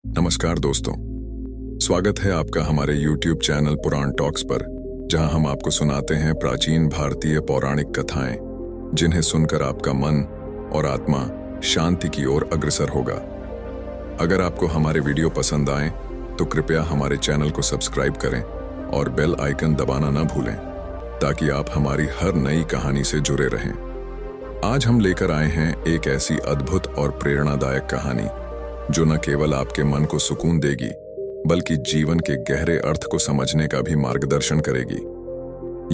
नमस्कार दोस्तों, स्वागत है आपका हमारे YouTube चैनल पुराण टॉक्स पर, जहां हम आपको सुनाते हैं प्राचीन भारतीय पौराणिक कथाएं, जिन्हें सुनकर आपका मन और आत्मा शांति की ओर अग्रसर होगा। अगर आपको हमारे वीडियो पसंद आए तो कृपया हमारे चैनल को सब्सक्राइब करें और बेल आइकन दबाना न भूलें, ताकि आप हमारी हर नई कहानी से जुड़े रहें। आज हम लेकर आए हैं एक ऐसी अद्भुत और प्रेरणादायक कहानी जो न केवल आपके मन को सुकून देगी, बल्कि जीवन के गहरे अर्थ को समझने का भी मार्गदर्शन करेगी।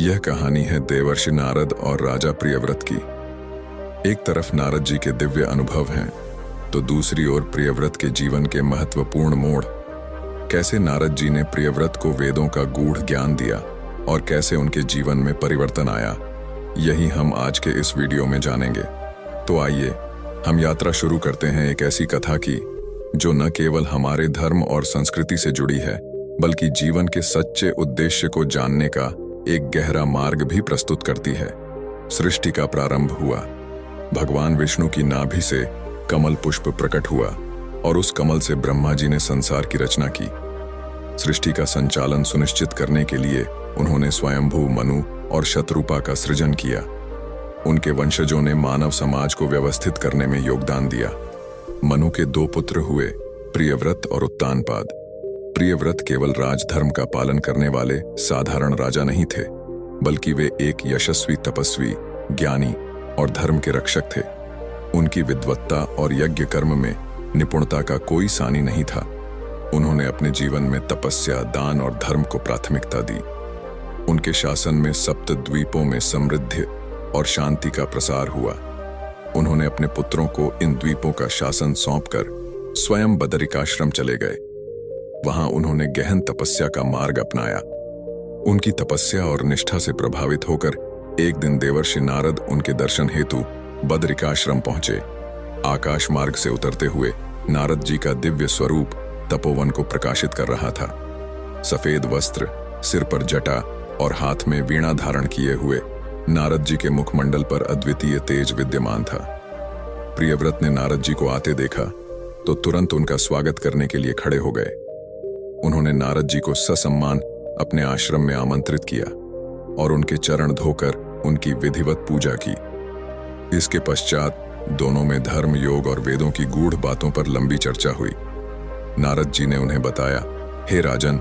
यह कहानी है देवर्षि नारद और राजा प्रियव्रत की। एक तरफ नारद जी के दिव्य अनुभव हैं, तो दूसरी ओर प्रियव्रत के जीवन के महत्वपूर्ण मोड़। कैसे नारद जी ने प्रियव्रत को वेदों का गूढ़ ज्ञान दिया और कैसे उनके जीवन में परिवर्तन आया, यही हम आज के इस वीडियो में जानेंगे। तो आइए हम यात्रा शुरू करते हैं एक ऐसी कथा की जो न केवल हमारे धर्म और संस्कृति से जुड़ी है, बल्कि जीवन के सच्चे उद्देश्य को जानने का एक गहरा मार्ग भी प्रस्तुत करती है। सृष्टि का प्रारंभ हुआ। भगवान विष्णु की नाभि से कमल पुष्प प्रकट हुआ और उस कमल से ब्रह्मा जी ने संसार की रचना की। सृष्टि का संचालन सुनिश्चित करने के लिए उन्होंने स्वयंभू मनु और शतरूपा का सृजन किया। उनके वंशजों ने मानव समाज को व्यवस्थित करने में योगदान दिया। मनु के दो पुत्र हुए, प्रियव्रत और उत्तानपाद। प्रियव्रत केवल राजधर्म का पालन करने वाले साधारण राजा नहीं थे, बल्कि वे एक यशस्वी तपस्वी, ज्ञानी और धर्म के रक्षक थे। उनकी विद्वत्ता और यज्ञ कर्म में निपुणता का कोई सानी नहीं था। उन्होंने अपने जीवन में तपस्या, दान और धर्म को प्राथमिकता दी। उनके शासन में सप्त द्वीपों में समृद्धि और शांति का प्रसार हुआ। उन्होंने अपने पुत्रों को इन द्वीपों का शासन सौंपकर स्वयं बदरिकाश्रम चले गए। वहां उन्होंने गहन तपस्या का मार्ग अपनाया। उनकी तपस्या और निष्ठा से प्रभावित होकर एक दिन देवर्षि नारद उनके दर्शन हेतु बदरिकाश्रम पहुंचे। आकाश मार्ग से उतरते हुए नारद जी का दिव्य स्वरूप तपोवन को प्रकाशित कर रहा था। सफेद वस्त्र, सिर पर जटा और हाथ में वीणा धारण किए हुए नारद जी के मुखमंडल पर अद्वितीय तेज विद्यमान था। प्रियव्रत ने नारद जी को आते देखा तो तुरंत उनका स्वागत करने के लिए खड़े हो गए। उन्होंने नारद जी को ससम्मान अपने आश्रम में आमंत्रित किया और उनके चरण धोकर उनकी विधिवत पूजा की। इसके पश्चात दोनों में धर्म, योग और वेदों की गूढ़ बातों पर लंबी चर्चा हुई। नारद जी ने उन्हें बताया, हे राजन,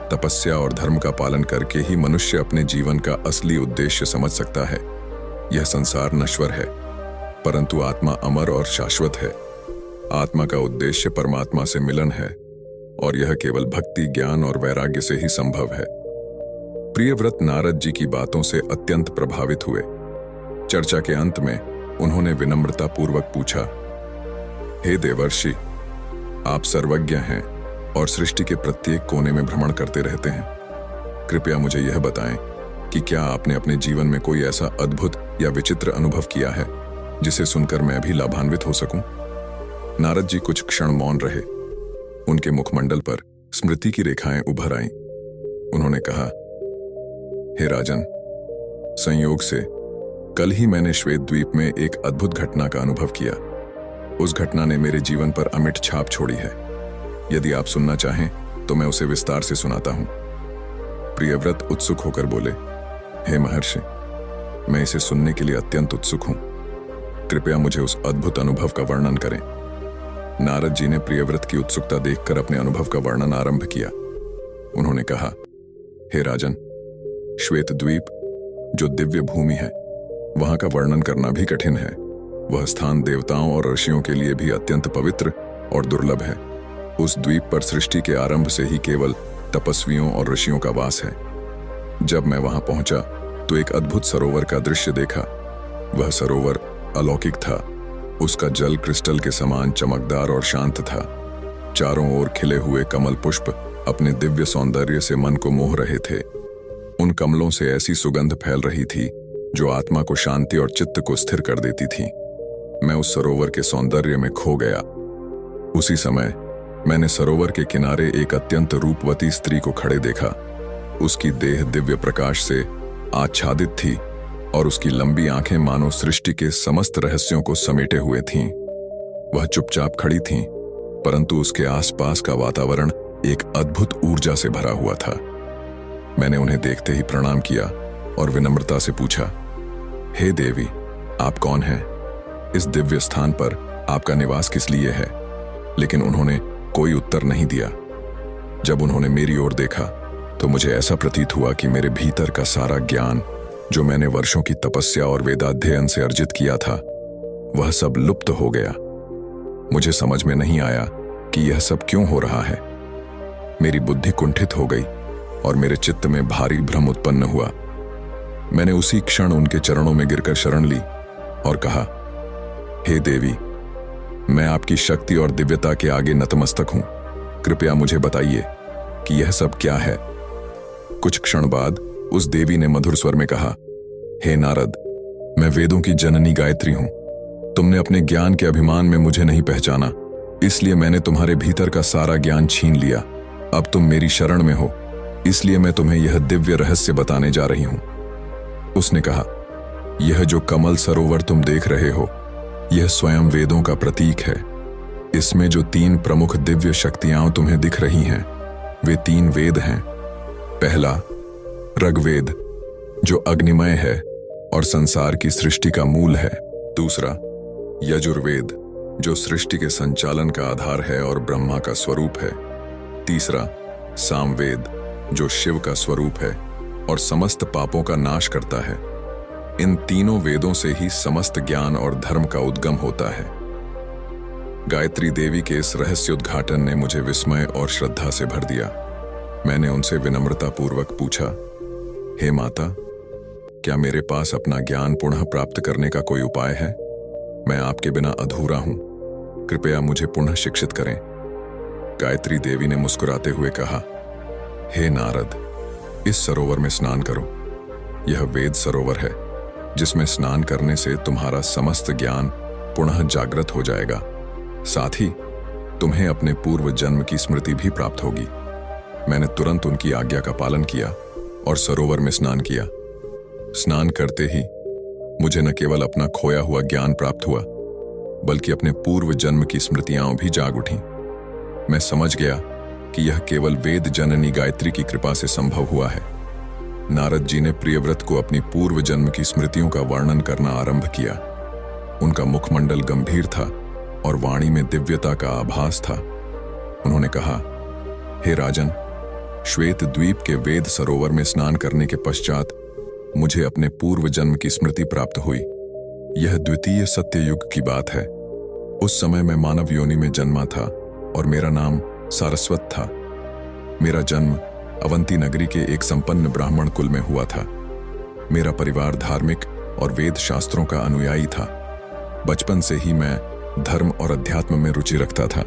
तपस्या और धर्म का पालन करके ही मनुष्य अपने जीवन का असली उद्देश्य समझ सकता है। यह संसार नश्वर है, परंतु आत्मा अमर और शाश्वत है। आत्मा का उद्देश्य परमात्मा से मिलन है और यह केवल भक्ति, ज्ञान और वैराग्य से ही संभव है। प्रियव्रत नारद जी की बातों से अत्यंत प्रभावित हुए। चर्चा के अंत में उन्होंने विनम्रता पूर्वक पूछा, हे देवर्षि, आप सर्वज्ञ हैं और सृष्टि के प्रत्येक कोने में भ्रमण करते रहते हैं। कृपया मुझे यह बताएं कि क्या आपने अपने जीवन में कोई ऐसा अद्भुत या विचित्र अनुभव किया है जिसे सुनकर मैं भी लाभान्वित हो सकूं? नारद जी कुछ क्षण मौन रहे। उनके मुखमंडल पर स्मृति की रेखाएं उभर आईं। उन्होंने कहा, हे राजन, संयोग से कल ही मैंने श्वेत द्वीप में एक अद्भुत घटना का अनुभव किया। उस घटना ने मेरे जीवन पर अमिट छाप छोड़ी है। यदि आप सुनना चाहें तो मैं उसे विस्तार से सुनाता हूं। प्रियव्रत उत्सुक होकर बोले, हे महर्षि, मैं इसे सुनने के लिए अत्यंत उत्सुक हूं। कृपया मुझे उस अद्भुत अनुभव का वर्णन करें। नारद जी ने प्रियव्रत की उत्सुकता देखकर अपने अनुभव का वर्णन आरंभ किया। उन्होंने कहा, हे राजन, श्वेत द्वीप जो दिव्य भूमि है, वहां का वर्णन करना भी कठिन है। वह स्थान देवताओं और ऋषियों के लिए भी अत्यंत पवित्र और दुर्लभ है। उस द्वीप पर सृष्टि के आरंभ से ही केवल तपस्वियों और ऋषियों का वास है। जब मैं वहां पहुंचा तो एक अद्भुत सरोवर का दृश्य देखा। वह सरोवर अलौकिक था। उसका जल क्रिस्टल के समान चमकदार और शांत था। चारों ओर खिले हुए कमल पुष्प अपने दिव्य सौंदर्य से मन को मोह रहे थे। उन कमलों से ऐसी सुगंध फैल रही थी जो आत्मा को शांति और चित्त को स्थिर कर देती थी। मैं उस सरोवर के सौंदर्य में खो गया। उसी समय मैंने सरोवर के किनारे एक अत्यंत रूपवती स्त्री को खड़े देखा। उसकी देह दिव्य प्रकाश से आच्छादित थी और उसकी लंबी आंखें मानो सृष्टि के समस्त रहस्यों को समेटे हुए थीं। वह चुपचाप खड़ी थीं, परंतु उसके आसपास का वातावरण एक अद्भुत ऊर्जा से भरा हुआ था। मैंने उन्हें देखते ही प्रणाम किया और विनम्रता से पूछा, हे देवी, आप कौन हैं? इस दिव्य स्थान पर आपका निवास किस लिए है? लेकिन उन्होंने कोई उत्तर नहीं दिया। जब उन्होंने मेरी ओर देखा तो मुझे ऐसा प्रतीत हुआ कि मेरे भीतर का सारा ज्ञान, जो मैंने वर्षों की तपस्या और वेदाध्ययन से अर्जित किया था, वह सब लुप्त हो गया। मुझे समझ में नहीं आया कि यह सब क्यों हो रहा है। मेरी बुद्धि कुंठित हो गई और मेरे चित्त में भारी भ्रम उत्पन्न हुआ। मैंने उसी क्षण उनके चरणों में गिरकर शरण ली और कहा, हे देवी, मैं आपकी शक्ति और दिव्यता के आगे नतमस्तक हूं। कृपया मुझे बताइए कि यह सब क्या है। कुछ क्षण बाद उस देवी ने मधुर स्वर में कहा, हे नारद, मैं वेदों की जननी गायत्री हूं। तुमने अपने ज्ञान के अभिमान में मुझे नहीं पहचाना, इसलिए मैंने तुम्हारे भीतर का सारा ज्ञान छीन लिया। अब तुम मेरी शरण में हो, इसलिए मैं तुम्हें यह दिव्य रहस्य बताने जा रही हूं। उसने कहा, यह जो कमल सरोवर तुम देख रहे हो, यह स्वयं वेदों का प्रतीक है। इसमें जो 3 प्रमुख दिव्य शक्तियां तुम्हें दिख रही हैं, वे 3 वेद हैं। पहला, ऋग्वेद, जो अग्निमय है और संसार की सृष्टि का मूल है। दूसरा, यजुर्वेद, जो सृष्टि के संचालन का आधार है और ब्रह्मा का स्वरूप है। तीसरा, सामवेद, जो शिव का स्वरूप है और समस्त पापों का नाश करता है। इन तीनों वेदों से ही समस्त ज्ञान और धर्म का उद्गम होता है। गायत्री देवी के इस रहस्योद्घाटन ने मुझे विस्मय और श्रद्धा से भर दिया। मैंने उनसे विनम्रतापूर्वक पूछा, हे माता, क्या मेरे पास अपना ज्ञान पुनः प्राप्त करने का कोई उपाय है? मैं आपके बिना अधूरा हूं, कृपया मुझे पुनः शिक्षित करें। गायत्री देवी ने मुस्कुराते हुए कहा, हे नारद, इस सरोवर में स्नान करो। यह वेद सरोवर है, जिसमें स्नान करने से तुम्हारा समस्त ज्ञान पुनः जागृत हो जाएगा। साथ ही तुम्हें अपने पूर्व जन्म की स्मृति भी प्राप्त होगी। मैंने तुरंत उनकी आज्ञा का पालन किया और सरोवर में स्नान किया। स्नान करते ही मुझे न केवल अपना खोया हुआ ज्ञान प्राप्त हुआ, बल्कि अपने पूर्व जन्म की स्मृतियां भी जाग उठीं। मैं समझ गया कि यह केवल वेद जननी गायत्री की कृपा से संभव हुआ है। नारद जी ने प्रियव्रत को अपनी पूर्व जन्म की स्मृतियों का वर्णन करना आरंभ किया। उनका मुखमंडल गंभीर था और वाणी में दिव्यता का आभास था। उन्होंने कहा, हे राजन, श्वेत द्वीप के वेद सरोवर में स्नान करने के पश्चात मुझे अपने पूर्व जन्म की स्मृति प्राप्त हुई। यह द्वितीय सत्ययुग की बात है। उस समय मैं मानव योनि में जन्मा था और मेरा नाम सारस्वत था। मेरा जन्म अवंती नगरी के एक संपन्न ब्राह्मण कुल में हुआ था। मेरा परिवार धार्मिक और वेद शास्त्रों का अनुयायी था। बचपन से ही मैं धर्म और अध्यात्म में रुचि रखता था,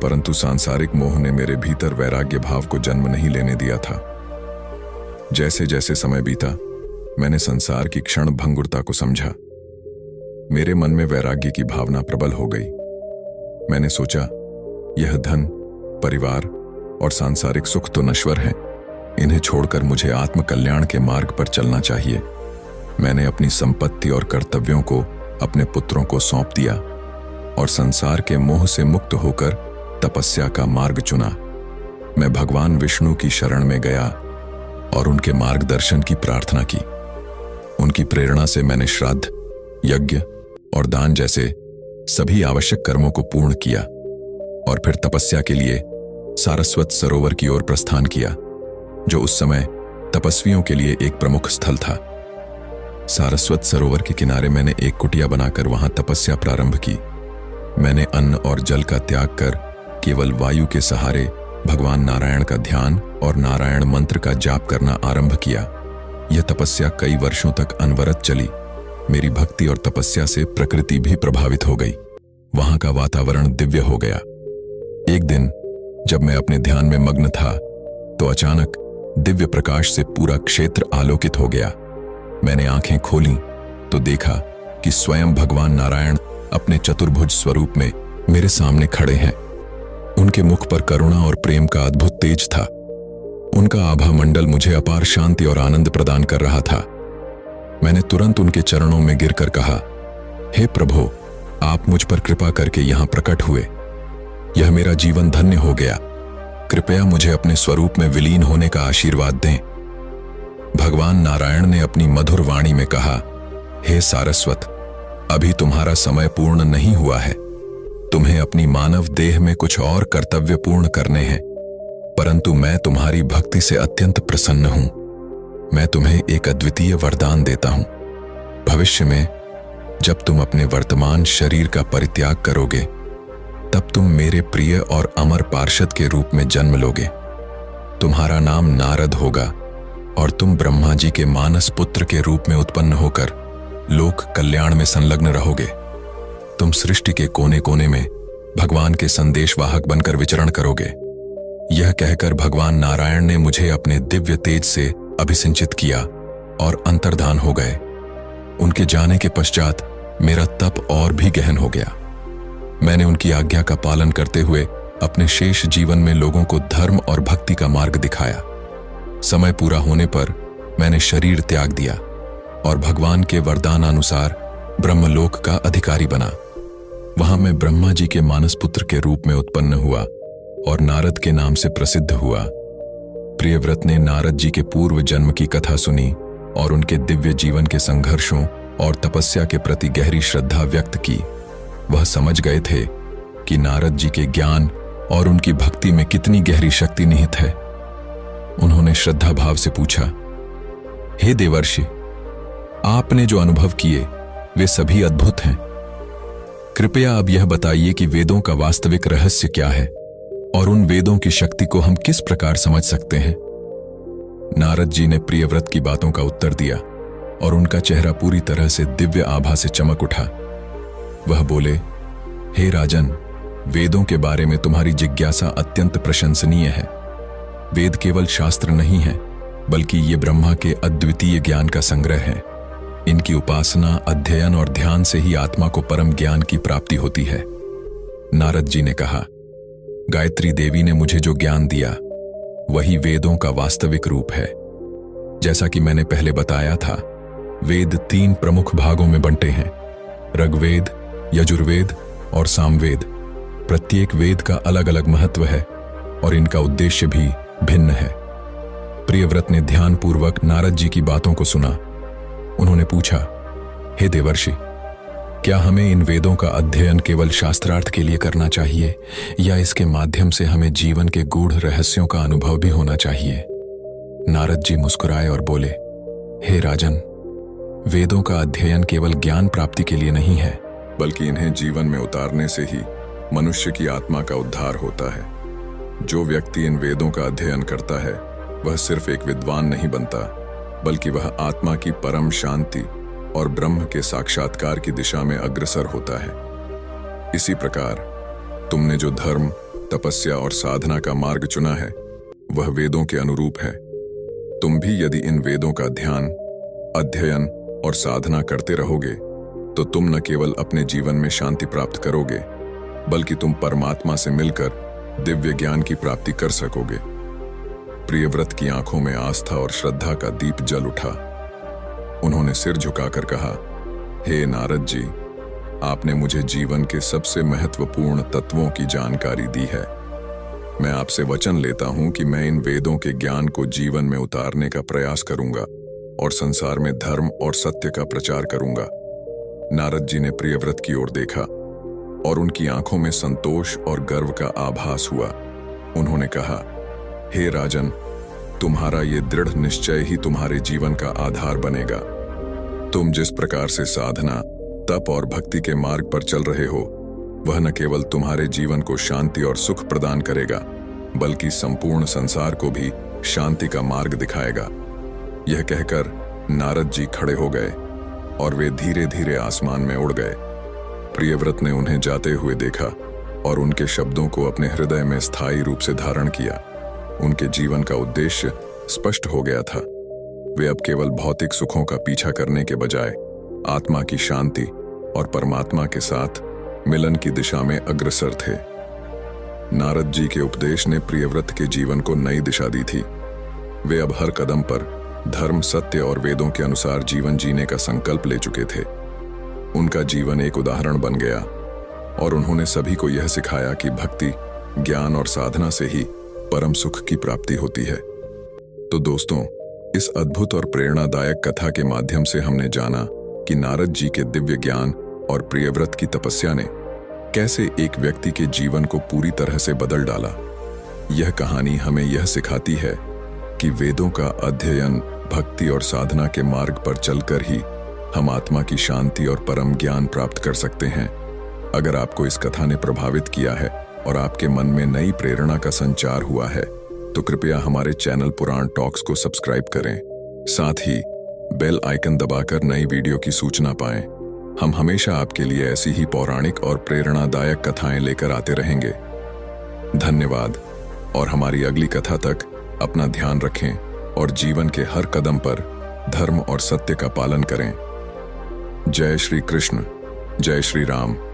परंतु सांसारिक मोह ने मेरे भीतर वैराग्य भाव को जन्म नहीं लेने दिया था। जैसे जैसे समय बीता, मैंने संसार की क्षण भंगुरता को समझा। मेरे मन में वैराग्य की भावना प्रबल हो गई। मैंने सोचा, यह धन, परिवार और सांसारिक सुख तो नश्वर हैं, इन्हें छोड़कर मुझे आत्म कल्याण के मार्ग पर चलना चाहिए। मैंने अपनी संपत्ति और कर्तव्यों को अपने पुत्रों को सौंप दिया और संसार के मोह से मुक्त होकर तपस्या का मार्ग चुना। मैं भगवान विष्णु की शरण में गया और उनके मार्गदर्शन की प्रार्थना की। उनकी प्रेरणा से मैंने श्राद्ध, यज्ञ और दान जैसे सभी आवश्यक कर्मों को पूर्ण किया और फिर तपस्या के लिए सारस्वत सरोवर की ओर प्रस्थान किया, जो उस समय तपस्वियों के लिए एक प्रमुख स्थल था। सारस्वत सरोवर के किनारे मैंने एक कुटिया बनाकर वहां तपस्या प्रारंभ की। मैंने अन्न और जल का त्याग कर केवल वायु के सहारे भगवान नारायण का ध्यान और नारायण मंत्र का जाप करना आरंभ किया। यह तपस्या कई वर्षों तक अनवरत चली। मेरी भक्ति और तपस्या से प्रकृति भी प्रभावित हो गई। वहां का वातावरण दिव्य हो गया। एक दिन जब मैं अपने ध्यान में मग्न था, तो अचानक दिव्य प्रकाश से पूरा क्षेत्र आलोकित हो गया। मैंने आंखें खोलीं तो देखा कि स्वयं भगवान नारायण अपने चतुर्भुज स्वरूप में मेरे सामने खड़े हैं। उनके मुख पर करुणा और प्रेम का अद्भुत तेज था। उनका आभा मंडल मुझे अपार शांति और आनंद प्रदान कर रहा था। मैंने तुरंत उनके चरणों में गिरकर कहा, हे प्रभु, आप मुझ पर कृपा करके यहां प्रकट हुए। यह मेरा जीवन धन्य हो गया। कृपया मुझे अपने स्वरूप में विलीन होने का आशीर्वाद दें। भगवान नारायण ने अपनी मधुर वाणी में कहा, हे सारस्वत, अभी तुम्हारा समय पूर्ण नहीं हुआ है। तुम्हें अपनी मानव देह में कुछ और कर्तव्य पूर्ण करने हैं, परंतु मैं तुम्हारी भक्ति से अत्यंत प्रसन्न हूं। मैं तुम्हें एक अद्वितीय वरदान देता हूं। भविष्य में जब तुम अपने वर्तमान शरीर का परित्याग करोगे, तब तुम मेरे प्रिय और अमर पार्षद के रूप में जन्म लोगे। तुम्हारा नाम नारद होगा और तुम ब्रह्मा जी के मानस पुत्र के रूप में उत्पन्न होकर लोक कल्याण में संलग्न रहोगे। तुम सृष्टि के कोने कोने में भगवान के संदेशवाहक बनकर विचरण करोगे। यह कहकर भगवान नारायण ने मुझे अपने दिव्य तेज से अभिसिंचित किया और अंतर्धान हो गए। उनके जाने के पश्चात मेरा तप और भी गहन हो गया। मैंने उनकी आज्ञा का पालन करते हुए अपने शेष जीवन में लोगों को धर्म और भक्ति का मार्ग दिखाया। समय पूरा होने पर मैंने शरीर त्याग दिया और भगवान के वरदानानुसार ब्रह्मलोक का अधिकारी बना। वहां मैं ब्रह्मा जी के मानस पुत्र के रूप में उत्पन्न हुआ और नारद के नाम से प्रसिद्ध हुआ। प्रियव्रत ने नारद जी के पूर्व जन्म की कथा सुनी और उनके दिव्य जीवन के संघर्षों और तपस्या के प्रति गहरी श्रद्धा व्यक्त की। वह समझ गए थे कि नारद जी के ज्ञान और उनकी भक्ति में कितनी गहरी शक्ति निहित है। उन्होंने श्रद्धा भाव से पूछा, हे देवर्षि, आपने जो अनुभव किए वे सभी अद्भुत हैं। कृपया अब यह बताइए कि वेदों का वास्तविक रहस्य क्या है और उन वेदों की शक्ति को हम किस प्रकार समझ सकते हैं। नारद जी ने प्रियव्रत की बातों का उत्तर दिया और उनका चेहरा पूरी तरह से दिव्य आभा से चमक उठा। वह बोले, हे राजन, वेदों के बारे में तुम्हारी जिज्ञासा अत्यंत प्रशंसनीय है। वेद केवल शास्त्र नहीं है, बल्कि ये ब्रह्मा के अद्वितीय ज्ञान का संग्रह है। इनकी उपासना, अध्ययन और ध्यान से ही आत्मा को परम ज्ञान की प्राप्ति होती है। नारद जी ने कहा, गायत्री देवी ने मुझे जो ज्ञान दिया वही वेदों का वास्तविक रूप है। जैसा कि मैंने पहले बताया था, वेद 3 प्रमुख भागों में बंटे हैं, ऋग्वेद, यजुर्वेद और सामवेद। प्रत्येक वेद का अलग अलग महत्व है और इनका उद्देश्य भी भिन्न है। प्रियव्रत ने ध्यानपूर्वक नारद जी की बातों को सुना। उन्होंने पूछा, हे देवर्षि, क्या हमें इन वेदों का अध्ययन केवल शास्त्रार्थ के लिए करना चाहिए या इसके माध्यम से हमें जीवन के गूढ़ रहस्यों का अनुभव भी होना चाहिए? नारद जी मुस्कुराए और बोले, हे राजन, वेदों का अध्ययन केवल ज्ञान प्राप्ति के लिए नहीं है, बल्कि इन्हें जीवन में उतारने से ही मनुष्य की आत्मा का उद्धार होता है। जो व्यक्ति इन वेदों का अध्ययन करता है वह सिर्फ एक विद्वान नहीं बनता, बल्कि वह आत्मा की परम शांति और ब्रह्म के साक्षात्कार की दिशा में अग्रसर होता है। इसी प्रकार तुमने जो धर्म, तपस्या और साधना का मार्ग चुना है वह वेदों के अनुरूप है। तुम भी यदि इन वेदों का ध्यान, अध्ययन और साधना करते रहोगे तो तुम न केवल अपने जीवन में शांति प्राप्त करोगे, बल्कि तुम परमात्मा से मिलकर दिव्य ज्ञान की प्राप्ति कर सकोगे। प्रियव्रत की आंखों में आस्था और श्रद्धा का दीप जल उठा। उन्होंने सिर झुकाकर कहा, हे नारद जी, आपने मुझे जीवन के सबसे महत्वपूर्ण तत्वों की जानकारी दी है। मैं आपसे वचन लेता हूं कि मैं इन वेदों के ज्ञान को जीवन में उतारने का प्रयास करूंगा और संसार में धर्म और सत्य का प्रचार करूंगा। नारद जी ने प्रियव्रत की ओर देखा और उनकी आंखों में संतोष और गर्व का आभास हुआ। उन्होंने कहा, हे राजन, तुम्हारा ये दृढ़ निश्चय ही तुम्हारे जीवन का आधार बनेगा। तुम जिस प्रकार से साधना, तप और भक्ति के मार्ग पर चल रहे हो, वह न केवल तुम्हारे जीवन को शांति और सुख प्रदान करेगा, बल्कि संपूर्ण संसार को भी शांति का मार्ग दिखाएगा। यह कहकर नारद जी खड़े हो गए और वे धीरे धीरे आसमान में उड़ गए। प्रियव्रत ने उन्हें जाते हुए देखा और उनके शब्दों को अपने हृदय में स्थायी रूप से धारण किया। उनके जीवन का उद्देश्य स्पष्ट हो गया था। वे अब केवल भौतिक सुखों का पीछा करने के बजाय आत्मा की शांति और परमात्मा के साथ मिलन की दिशा में अग्रसर थे। नारद जी के उपदेश ने प्रियव्रत के जीवन को नई दिशा दी थी। वे अब हर कदम पर धर्म, सत्य और वेदों के अनुसार जीवन जीने का संकल्प ले चुके थे। उनका जीवन एक उदाहरण बन गया। और उन्होंने सभी को यह सिखाया कि भक्ति, ज्ञान और साधना से ही परम सुख की प्राप्ति होती है। तो दोस्तों, इस अद्भुत और प्रेरणादायक कथा के माध्यम से हमने जाना कि नारद जी के दिव्य ज्ञान और प्रियव्रत की तपस्या ने कैसे एक व्यक्ति के जीवन को पूरी तरह से बदल डाला। यह कहानी हमें यह सिखाती है कि वेदों का अध्ययन, भक्ति और साधना के मार्ग पर चलकर ही हम आत्मा की शांति और परम ज्ञान प्राप्त कर सकते हैं। अगर आपको इस कथा ने प्रभावित किया है और आपके मन में नई प्रेरणा का संचार हुआ है, तो कृपया हमारे चैनल पुराण टॉक्स को सब्सक्राइब करें। साथ ही बेल आइकन दबाकर नई वीडियो की सूचना पाएं। हम हमेशा आपके लिए ऐसी ही पौराणिक और प्रेरणादायक कथाएं लेकर आते रहेंगे। धन्यवाद, और हमारी अगली कथा तक अपना ध्यान रखें और जीवन के हर कदम पर धर्म और सत्य का पालन करें। जय श्री कृष्ण, जय श्री राम।